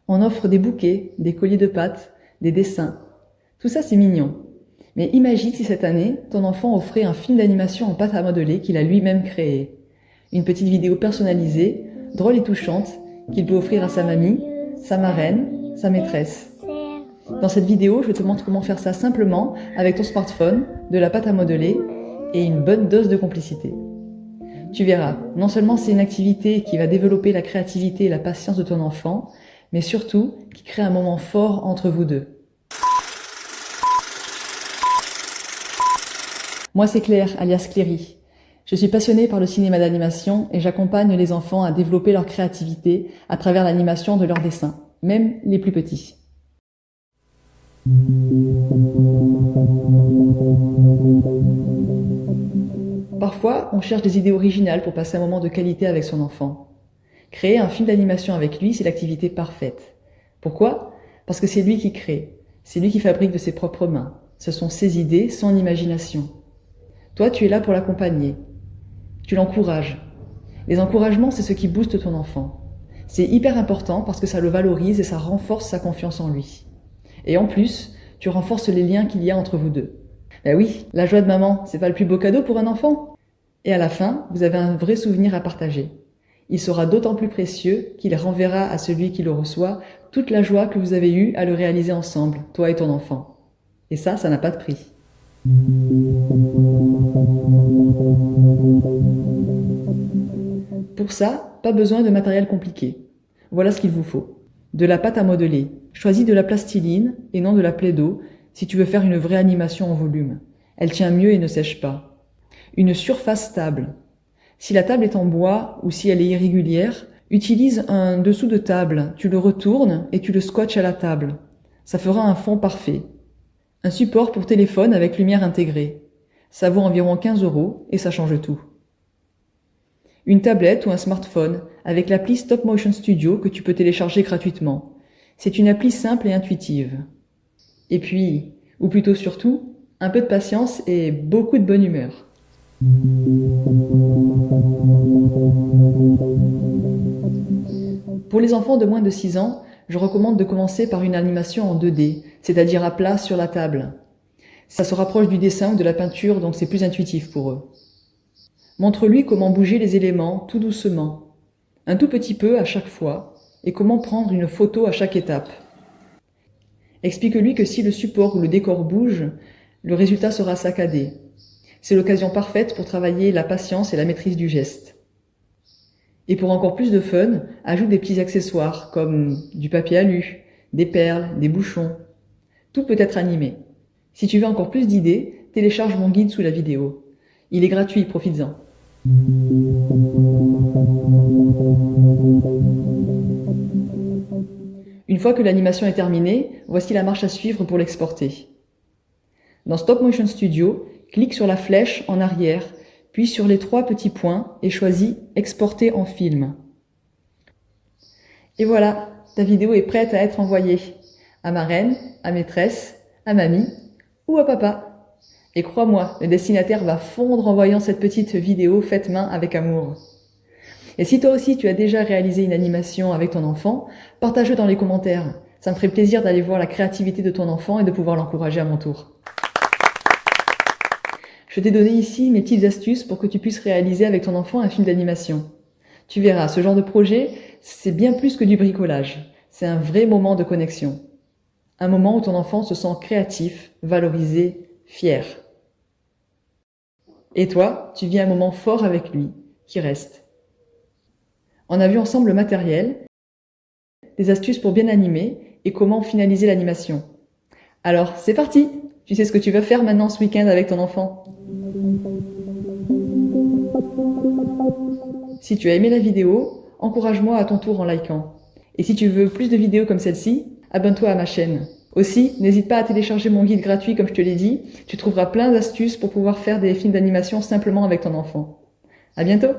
On offre des bouquets, des colliers de pâtes, des dessins. Tout ça, c'est mignon. Mais imagine si cette année, ton enfant offrait un film d'animation en pâte à modeler qu'il a lui-même créé. Une petite vidéo personnalisée, drôle et touchante, qu'il peut offrir à sa mamie, sa marraine, sa maîtresse. Dans cette vidéo, je te montre comment faire ça simplement avec ton smartphone, de la pâte à modeler et une bonne dose de complicité. Tu verras, non seulement c'est une activité qui va développer la créativité et la patience de ton enfant, mais surtout qui crée un moment fort entre vous deux. Moi, c'est Claire, alias Cléry. Je suis passionnée par le cinéma d'animation et j'accompagne les enfants à développer leur créativité à travers l'animation de leurs dessins, même les plus petits. Parfois, on cherche des idées originales pour passer un moment de qualité avec son enfant. Créer un film d'animation avec lui, c'est l'activité parfaite. Pourquoi ? Parce que c'est lui qui crée, c'est lui qui fabrique de ses propres mains. Ce sont ses idées, son imagination. Toi, tu es là pour l'accompagner. Tu l'encourages. Les encouragements, c'est ce qui booste ton enfant. C'est hyper important parce que ça le valorise et ça renforce sa confiance en lui. Et en plus, tu renforces les liens qu'il y a entre vous deux. Ben oui, la joie de maman, c'est pas le plus beau cadeau pour un enfant. Et à la fin, vous avez un vrai souvenir à partager. Il sera d'autant plus précieux qu'il renverra à celui qui le reçoit toute la joie que vous avez eue à le réaliser ensemble, toi et ton enfant. Et ça n'a pas de prix. Pour ça, pas besoin de matériel compliqué. Voilà ce qu'il vous faut. De la pâte à modeler. Choisis de la plastiline et non de la Play-Doh si tu veux faire une vraie animation en volume. Elle tient mieux et ne sèche pas. Une surface stable. Si la table est en bois ou si elle est irrégulière, utilise un dessous de table. Tu le retournes et tu le scotches à la table. Ça fera un fond parfait. Un support pour téléphone avec lumière intégrée. Ça vaut environ 15 € et ça change tout. Une tablette ou un smartphone avec l'appli Stop Motion Studio que tu peux télécharger gratuitement. C'est une appli simple et intuitive. Et puis, ou plutôt surtout, un peu de patience et beaucoup de bonne humeur. Pour les enfants de moins de 6 ans, je recommande de commencer par une animation en 2D, c'est-à-dire à plat sur la table. Ça se rapproche du dessin ou de la peinture, donc c'est plus intuitif pour eux. Montre-lui comment bouger les éléments tout doucement, un tout petit peu à chaque fois, et comment prendre une photo à chaque étape. Explique-lui que si le support ou le décor bouge, le résultat sera saccadé. C'est l'occasion parfaite pour travailler la patience et la maîtrise du geste. Et pour encore plus de fun, ajoute des petits accessoires comme du papier alu, des perles, des bouchons. Tout peut être animé. Si tu veux encore plus d'idées, télécharge mon guide sous la vidéo. Il est gratuit, profites-en. Une fois que l'animation est terminée, voici la marche à suivre pour l'exporter. Dans Stop Motion Studio, clique sur la flèche en arrière, puis sur les 3 petits points et choisis « Exporter en film ». Et voilà, ta vidéo est prête à être envoyée à marraine, à maîtresse, à mamie ou à papa. Et crois-moi, le destinataire va fondre en voyant cette petite vidéo faite main avec amour. Et si toi aussi tu as déjà réalisé une animation avec ton enfant, partage-le dans les commentaires. Ça me ferait plaisir d'aller voir la créativité de ton enfant et de pouvoir l'encourager à mon tour. Je t'ai donné ici mes petites astuces pour que tu puisses réaliser avec ton enfant un film d'animation. Tu verras, ce genre de projet, c'est bien plus que du bricolage. C'est un vrai moment de connexion. Un moment où ton enfant se sent créatif, valorisé, fier. Et toi, tu vis un moment fort avec lui, qui reste. On a vu ensemble le matériel, des astuces pour bien animer et comment finaliser l'animation. Alors, c'est parti! Tu sais ce que tu vas faire maintenant ce week-end avec ton enfant? Si tu as aimé la vidéo, encourage-moi à ton tour en likant. Et si tu veux plus de vidéos comme celle-ci, abonne-toi à ma chaîne. Aussi, n'hésite pas à télécharger mon guide gratuit comme je te l'ai dit, tu trouveras plein d'astuces pour pouvoir faire des films d'animation simplement avec ton enfant. À bientôt!